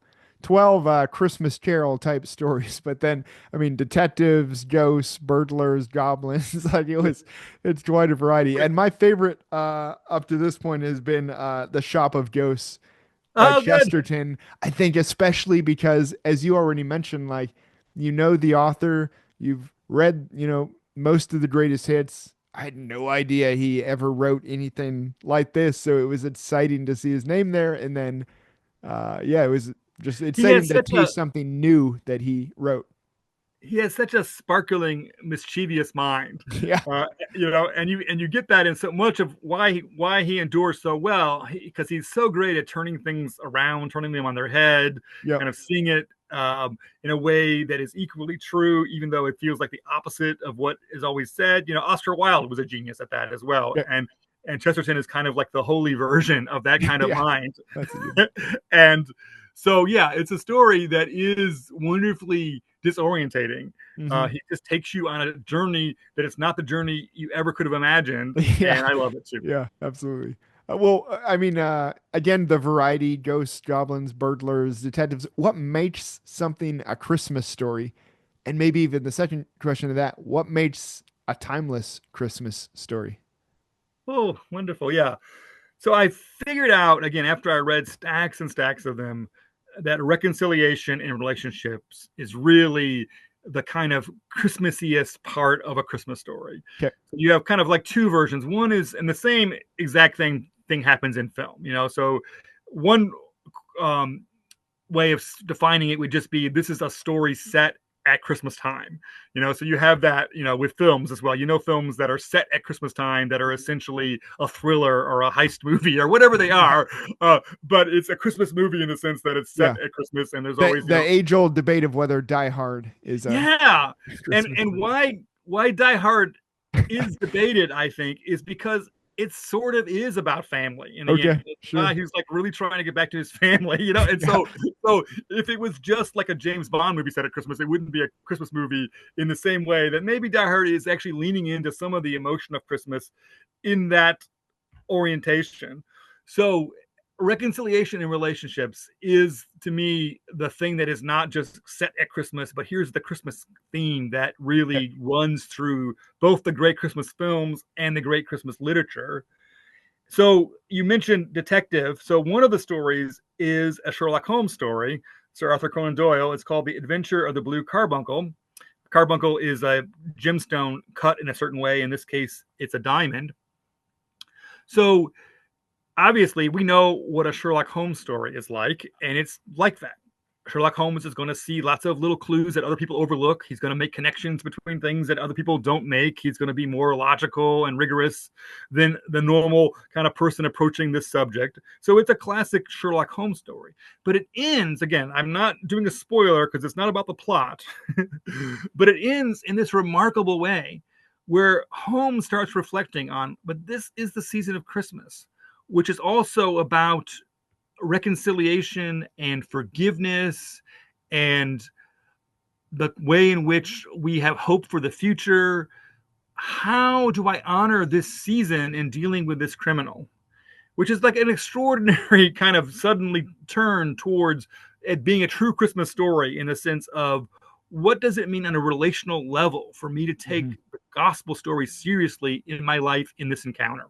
Speaker 1: Christmas Carol type stories, but then, I mean, detectives, ghosts, burglars, goblins, like it's quite a variety. And my favorite, up to this point has been, The Shop of Ghosts by
Speaker 2: Oh, good.
Speaker 1: Chesterton. I think especially because, as you already mentioned, like, the author, you've read, most of the greatest hits. I had no idea he ever wrote anything like this, so it was exciting to see his name there. And then, yeah, it was just
Speaker 2: He has
Speaker 1: exciting to
Speaker 2: such a
Speaker 1: taste something new that he wrote.
Speaker 2: he has such a sparkling, mischievous mind,
Speaker 1: Yeah,
Speaker 2: and you get that in so much of why he endures so well, because he's so great at turning things around, turning them on their head,
Speaker 1: yeah,
Speaker 2: kind of seeing it in a way that is equally true, even though it feels like the opposite of what is always said. Oscar Wilde was a genius at that as well,
Speaker 1: yeah,
Speaker 2: and Chesterton is kind of like the holy version of that kind of
Speaker 1: yeah.
Speaker 2: mind.
Speaker 1: That's a good.
Speaker 2: And so, yeah, it's a story that is wonderfully disorientating.
Speaker 1: Hmm.
Speaker 2: He just takes you on a journey that it's not the journey you ever could have imagined,
Speaker 1: Yeah,
Speaker 2: and I love it too.
Speaker 1: yeah, absolutely. Well, I mean, again, the variety, ghosts, goblins, burglars, detectives. What makes something a Christmas story? And maybe even the second question to that, what makes a timeless Christmas story?
Speaker 2: Oh, wonderful. Yeah. So I figured out, again, after I read stacks and stacks of them, that reconciliation in relationships is really the kind of Christmassiest part of a Christmas story.
Speaker 1: Okay.
Speaker 2: So you have kind of like two versions. One is, and the same exact thing happens in film, So one um, way of defining it would just be this is a story set at Christmas time. So you have that, with films as well. Films that are set at Christmas time that are essentially a thriller or a heist movie or whatever they are. But it's a Christmas movie in the sense that it's set
Speaker 1: Yeah.
Speaker 2: at Christmas and there's
Speaker 1: The
Speaker 2: always,
Speaker 1: the age old debate of whether Die Hard is a
Speaker 2: yeah. And
Speaker 1: Christmas
Speaker 2: and
Speaker 1: movie.
Speaker 2: why Die Hard is debated, I think, is because it sort of is about family in the end.
Speaker 1: Okay, sure.
Speaker 2: He's like really trying to get back to his family, And
Speaker 1: Yeah.
Speaker 2: so if it was just like a James Bond movie set at Christmas, it wouldn't be a Christmas movie in the same way that maybe Die Hard is actually leaning into some of the emotion of Christmas in that orientation. So reconciliation in relationships is to me the thing that is not just set at Christmas, but here's the Christmas theme that
Speaker 1: Okay.
Speaker 2: really runs through both the great Christmas films and the great Christmas literature. So you mentioned detective. So one of the stories is a Sherlock Holmes story, Sir Arthur Conan Doyle. It's called The Adventure of the Blue Carbuncle. Carbuncle is a gemstone cut in a certain way. In this case, it's a diamond. So obviously we know what a Sherlock Holmes story is like, and it's like that. Sherlock Holmes is going to see lots of little clues that other people overlook. He's going to make connections between things that other people don't make. He's going to be more logical and rigorous than the normal kind of person approaching this subject. So it's a classic Sherlock Holmes story. But it ends, again, I'm not doing a spoiler because it's not about the plot, but it ends in this remarkable way where Holmes starts reflecting on, but this is the season of Christmas, which is also about reconciliation and forgiveness and the way in which we have hope for the future. How do I honor this season in dealing with this criminal? Which is like an extraordinary kind of suddenly turn towards it being a true Christmas story in the sense of what does it mean on a relational level for me to take
Speaker 1: Hmm.
Speaker 2: the gospel story seriously in my life in this encounter?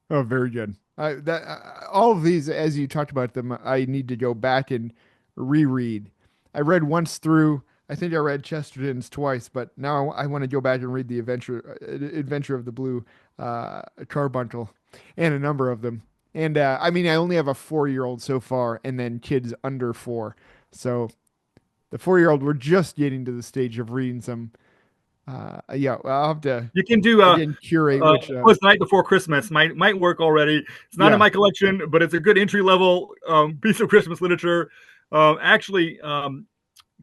Speaker 1: Oh, very good. All of these, as you talked about them, I need to go back and reread. I read once through. I think I read Chesterton's twice, but now I want to go back and read the Adventure of the Blue Carbuncle, and a number of them. And I mean, I only have a 4-year-old so far, and then kids under 4. So the 4-year-old, we're just getting to the stage of reading some. Yeah, well, I'll have to
Speaker 2: You can do
Speaker 1: again curate which.
Speaker 2: was Night Before Christmas might work already. It's not in
Speaker 1: Yeah.
Speaker 2: my collection, but it's a good entry level piece of Christmas literature. Actually,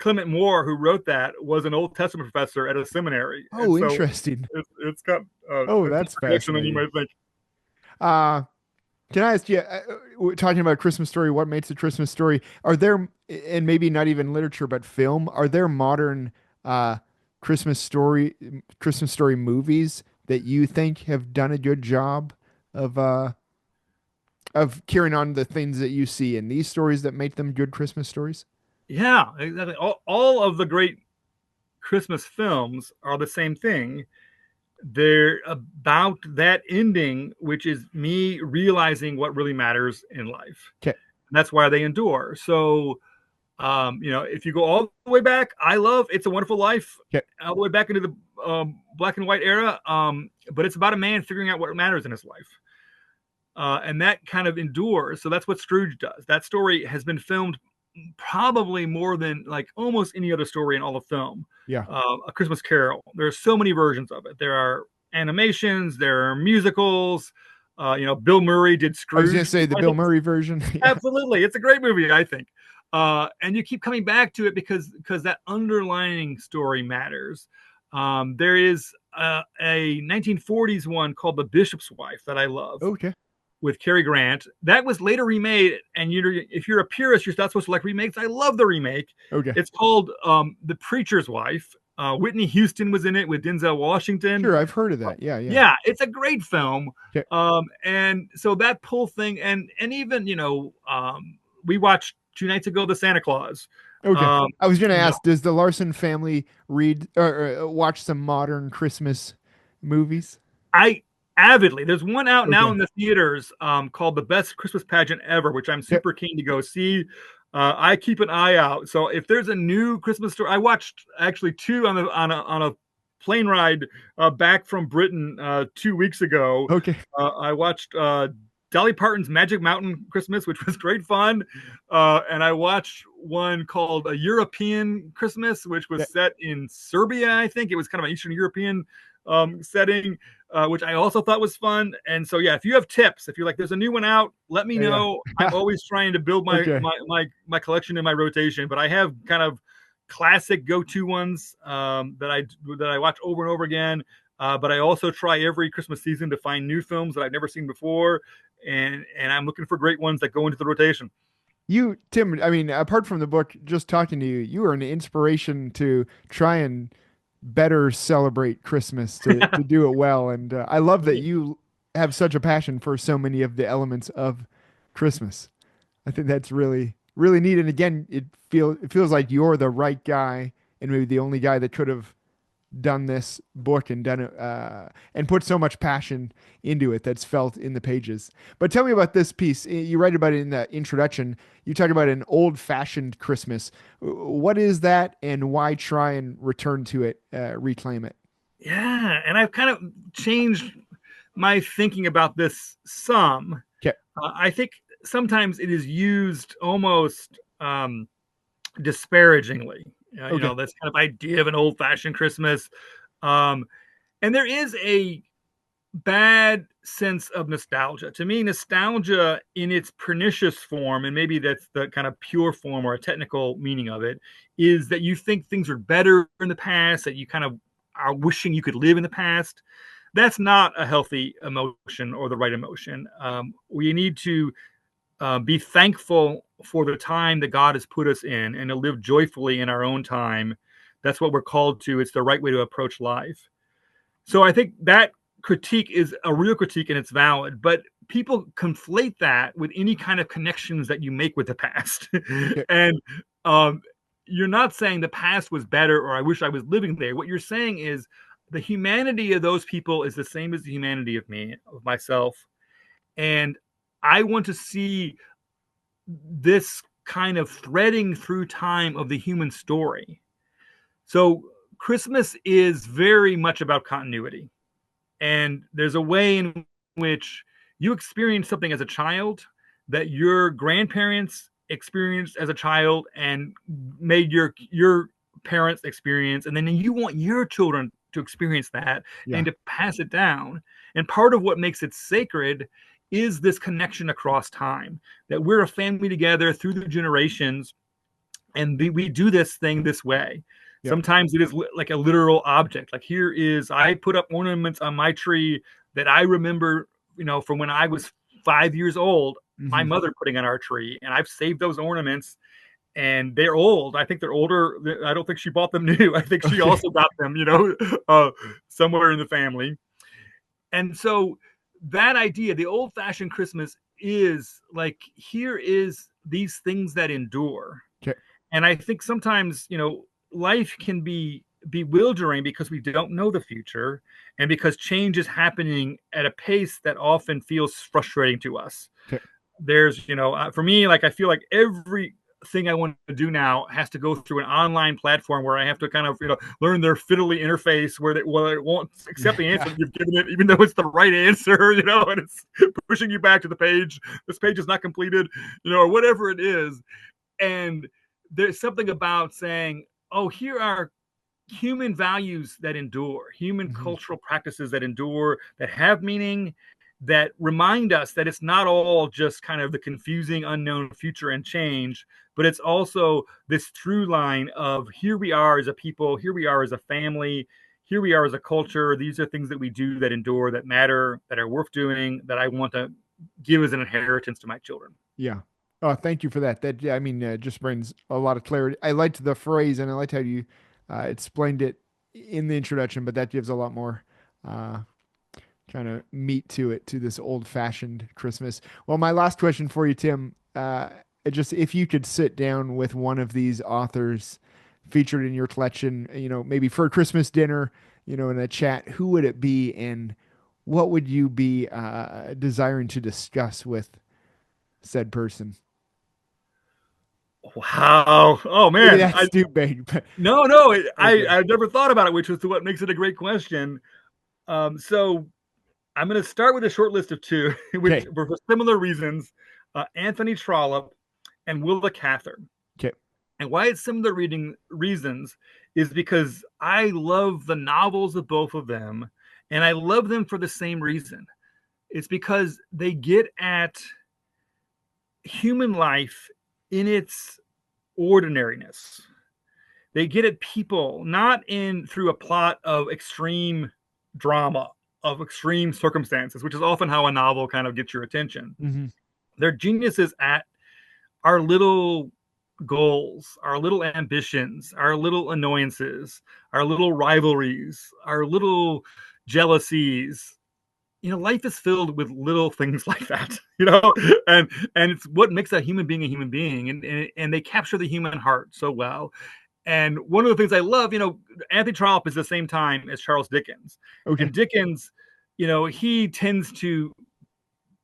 Speaker 2: Clement Moore, who wrote that, was an Old Testament professor at a seminary, and
Speaker 1: Oh,
Speaker 2: so
Speaker 1: interesting.
Speaker 2: it's got
Speaker 1: Oh,
Speaker 2: a
Speaker 1: that's
Speaker 2: deeper connection than you
Speaker 1: fascinating.
Speaker 2: might think.
Speaker 1: Uh, can I ask you, we're talking about a Christmas story, what makes a Christmas story? Are there, and maybe not even literature, but film, are there modern uh, Christmas story, Christmas story movies that you think have done a good job of of carrying on the things that you see in these stories that make them good Christmas stories?
Speaker 2: Yeah, exactly. All of the great Christmas films are the same thing. They're about that ending, which is me realizing what really matters in life.
Speaker 1: Okay.
Speaker 2: And that's why they endure. So, if you go all the way back, I love It's a Wonderful Life,
Speaker 1: Okay.
Speaker 2: all the way back into the black and white era. But it's about a man figuring out what matters in his life. And that kind of endures. So that's what Scrooge does. That story has been filmed probably more than like almost any other story in all of film.
Speaker 1: Yeah.
Speaker 2: A Christmas Carol. There are so many versions of it. There are animations. There are musicals. Bill Murray did
Speaker 1: I was going to
Speaker 2: Scrooge.
Speaker 1: say the
Speaker 2: I
Speaker 1: Bill
Speaker 2: think
Speaker 1: Murray version. Yeah.
Speaker 2: absolutely, it's a great movie. I think, and you keep coming back to it because that underlying story matters. There is a 1940s one called The Bishop's Wife that I love
Speaker 1: Okay.
Speaker 2: with Cary Grant. That was later remade, and if you're a purist, you're not supposed to like remakes. I love the remake.
Speaker 1: Okay.
Speaker 2: It's called The Preacher's Wife. Whitney Houston was in it with Denzel Washington.
Speaker 1: Sure. I've heard of that. Yeah. Yeah.
Speaker 2: Yeah, it's a great film.
Speaker 1: Okay.
Speaker 2: And so that pull thing, and even we watched 2 nights ago The Santa Claus.
Speaker 1: Okay.
Speaker 2: Um,
Speaker 1: I was going to
Speaker 2: you know,
Speaker 1: ask, does the Larson family read or watch some modern Christmas movies?
Speaker 2: I avidly. There's one out now
Speaker 1: Okay.
Speaker 2: in the theaters called "The Best Christmas Pageant Ever," which I'm
Speaker 1: Yep.
Speaker 2: super keen to go see. I keep an eye out. So if there's a new Christmas story, I watched actually two on a plane ride back from Britain 2 weeks ago.
Speaker 1: Okay.
Speaker 2: I watched Dolly Parton's Magic Mountain Christmas, which was great fun, and I watched one called A European Christmas, which
Speaker 1: Yeah.
Speaker 2: was set in Serbia. I think it was kind of an Eastern European setting, which I also thought was fun. And so, yeah, if you have tips, if you're like, there's a new one out, let me
Speaker 1: Yeah.
Speaker 2: know. I'm always trying to build my
Speaker 1: Okay.
Speaker 2: my collection in my rotation, but I have kind of classic go-to ones that I watch over and over again. But I also try every Christmas season to find new films that I've never seen before, and I'm looking for great ones that go into the rotation.
Speaker 1: You, Tim, I mean, apart from the book, just talking to you, you are an inspiration to try and better celebrate Christmas, to do it well. And I love that you have such a passion for so many of the elements of Christmas. I think that's really, really neat. And again, it feels like you're the right guy and maybe the only guy that could have done this book and done it and put so much passion into it that's felt in the pages. But tell me about this piece. You write about it in the introduction. You talk about an old-fashioned Christmas. What is that, and why try and return to it, reclaim it?
Speaker 2: Yeah, and I've kind of changed my thinking about this some.
Speaker 1: Okay.
Speaker 2: I think sometimes it is used almost disparagingly.
Speaker 1: Okay.
Speaker 2: This kind of idea of an old-fashioned Christmas, um, and there is a bad sense of nostalgia. To me, nostalgia in its pernicious form, and maybe that's the kind of pure form or a technical meaning of it, is that you think things were better in the past, that you kind of are wishing you could live in the past. That's not a healthy emotion or the right emotion. We need to be thankful for the time that God has put us in and to live joyfully in our own time. That's what we're called to. It's the right way to approach life. So I think that critique is a real critique and it's valid, but people conflate that with any kind of connections that you make with the past.
Speaker 1: Okay.
Speaker 2: and um, you're not saying the past was better or I wish I was living there. What you're saying is the humanity of those people is the same as the humanity of me, of myself. And I want to see this kind of threading through time of the human story. So Christmas is very much about continuity. And there's a way in which you experience something as a child that your grandparents experienced as a child and made your parents experience, and then you want your children to experience that
Speaker 1: Yeah.
Speaker 2: and to pass it down. And part of what makes it sacred is this connection across time, that we're a family together through the generations, and we do this thing this way.
Speaker 1: Yep.
Speaker 2: Sometimes it is like a literal object. Like here is, I put up ornaments on my tree that I remember, from when I was 5 years old, my
Speaker 1: Hmm.
Speaker 2: mother putting on our tree, and I've saved those ornaments. And they're old. I think they're older. I don't think she bought them new. I think she
Speaker 1: Okay.
Speaker 2: also got them, somewhere in the family. And so that idea, the old fashioned Christmas, is like, here is these things that endure.
Speaker 1: Okay.
Speaker 2: And I think sometimes, life can be bewildering because we don't know the future and because change is happening at a pace that often feels frustrating to us.
Speaker 1: Okay.
Speaker 2: There's, for me, like, I feel like every thing I want to do now has to go through an online platform where I have to kind of, learn their fiddly interface where it won't accept the answer that you've given it, even though it's the right answer, and it's pushing you back to the page. This page is not completed, or whatever it is. And there's something about saying, oh, here are human values that endure, human
Speaker 1: Hmm.
Speaker 2: cultural practices that endure, that have meaning, that remind us that it's not all just kind of the confusing, unknown future and change, but it's also this through line of here we are as a people, here we are as a family, here we are as a culture. These are things that we do that endure, that matter, that are worth doing, that I want to give as an inheritance to my children.
Speaker 1: Yeah. Oh, thank you for that. That, yeah, I mean, just brings a lot of clarity. I liked the phrase and I liked how you explained it in the introduction, but that gives a lot more uh, kind of meat to it, to this old fashioned Christmas. Well, my last question for you, Tim. just if you could sit down with one of these authors featured in your collection, maybe for a Christmas dinner, in a chat, who would it be, and what would you be desiring to discuss with said person?
Speaker 2: Wow. Oh
Speaker 1: Maybe
Speaker 2: man.
Speaker 1: that's too big, but
Speaker 2: No.
Speaker 1: okay.
Speaker 2: I've never thought about it, which is what makes it a great question. So I'm going to start with a short list of two, which
Speaker 1: Okay.
Speaker 2: were for similar reasons: Anthony Trollope and Willa Cather.
Speaker 1: Okay.
Speaker 2: And why it's similar reading reasons is because I love the novels of both of them, and I love them for the same reason. It's because they get at human life in its ordinariness. They get at people not in through a plot of extreme drama, of extreme circumstances, which is often how a novel kind of gets your attention.
Speaker 1: Hmm.
Speaker 2: They're geniuses at our little goals, our little ambitions, our little annoyances, our little rivalries, our little jealousies. Life is filled with little things like that, and it's what makes a human being a human being, and they capture the human heart so well. And one of the things I love, Anthony Trollope is the same time as Charles Dickens,
Speaker 1: Okay.
Speaker 2: and Dickens, he tends to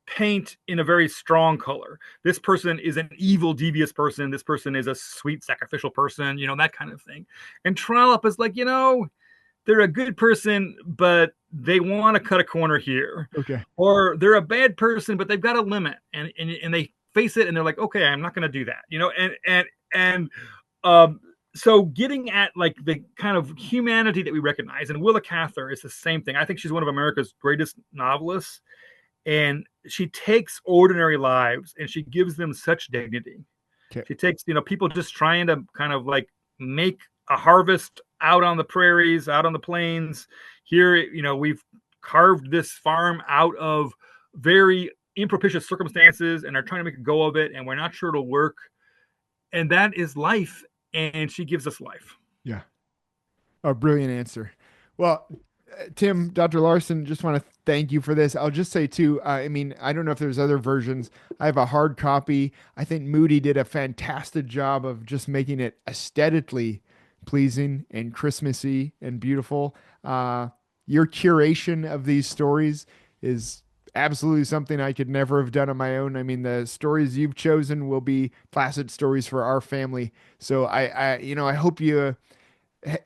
Speaker 2: paint in a very strong color. This person is an evil, devious person. This person is a sweet, sacrificial person, that kind of thing. And Trollope is like, they're a good person, but they want to cut a corner here.
Speaker 1: Okay.
Speaker 2: Or they're a bad person, but they've got a limit. And they face it and they're like, okay, I'm not going to do that. And um, so getting at like the kind of humanity that we recognize, and Willa Cather is the same thing. I think she's one of America's greatest novelists, and she takes ordinary lives and she gives them such dignity.
Speaker 1: Okay.
Speaker 2: She takes, people just trying to kind of like make a harvest out on the prairies, out on the plains. Here, we've carved this farm out of very impropitious circumstances and are trying to make a go of it, and we're not sure it'll work. And that is life, and she gives us life.
Speaker 1: Yeah. A brilliant answer. Well, Tim, Dr. Larsen, just want to thank you for this. I'll just say too, I mean, I don't know if there's other versions. I have a hard copy. I think Moody did a fantastic job of just making it aesthetically pleasing and Christmassy and beautiful. Your curation of these stories is absolutely something I could never have done on my own. I mean, the stories you've chosen will be classic stories for our family. So I hope you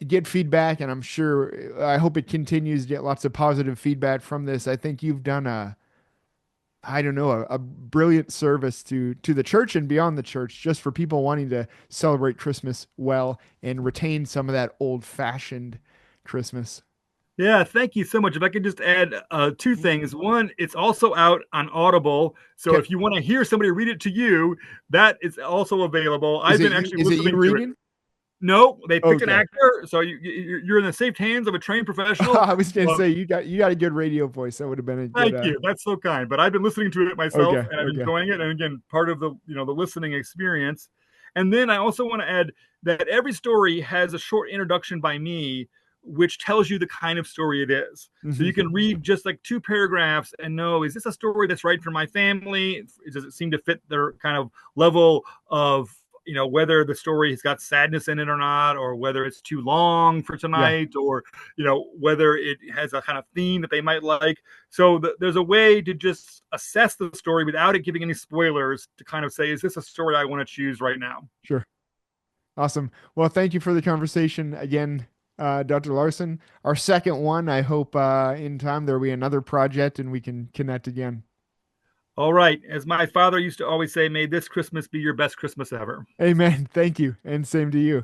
Speaker 1: get feedback, and I'm sure I hope it continues to get lots of positive feedback from this. I think you've done I don't know, a brilliant service to the church and beyond the church, just for people wanting to celebrate Christmas well and retain some of that old fashioned Christmas.
Speaker 2: Yeah, thank you so much. If I could just add two things. One, it's also out on Audible. So
Speaker 1: Okay.
Speaker 2: if you want to hear somebody read it to you, that is also available. I've been actually
Speaker 1: Is it you
Speaker 2: listening to it.
Speaker 1: reading?
Speaker 2: No, they picked an
Speaker 1: Okay.
Speaker 2: actor, so you're in the safe hands of a trained professional.
Speaker 1: I was gonna
Speaker 2: Uh,
Speaker 1: say you got a good radio voice. That would have been a good
Speaker 2: Thank you. That's so kind. But I've been listening to it myself,
Speaker 1: okay,
Speaker 2: and I'm
Speaker 1: okay.
Speaker 2: enjoying it. And again, part of the listening experience. And then I also want to add that every story has a short introduction by me, which tells you the kind of story it is. So
Speaker 1: Hmm.
Speaker 2: you can read just like two paragraphs and know, is this a story that's right for my family? Does it seem to fit their kind of level of, whether the story has got sadness in it or not, or whether it's too long for
Speaker 1: Yeah,
Speaker 2: tonight, or, whether it has a kind of theme that they might like. So there's a way to just assess the story without it giving any spoilers, to kind of say, is this a story I want to choose right now?
Speaker 1: sure. Awesome. Well, thank you for the conversation again, Dr. Larson. Our second one. I hope in time there will be another project and we can connect again.
Speaker 2: All right. As my father used to always say, may this Christmas be your best Christmas ever.
Speaker 1: Amen. Thank you. And same to you.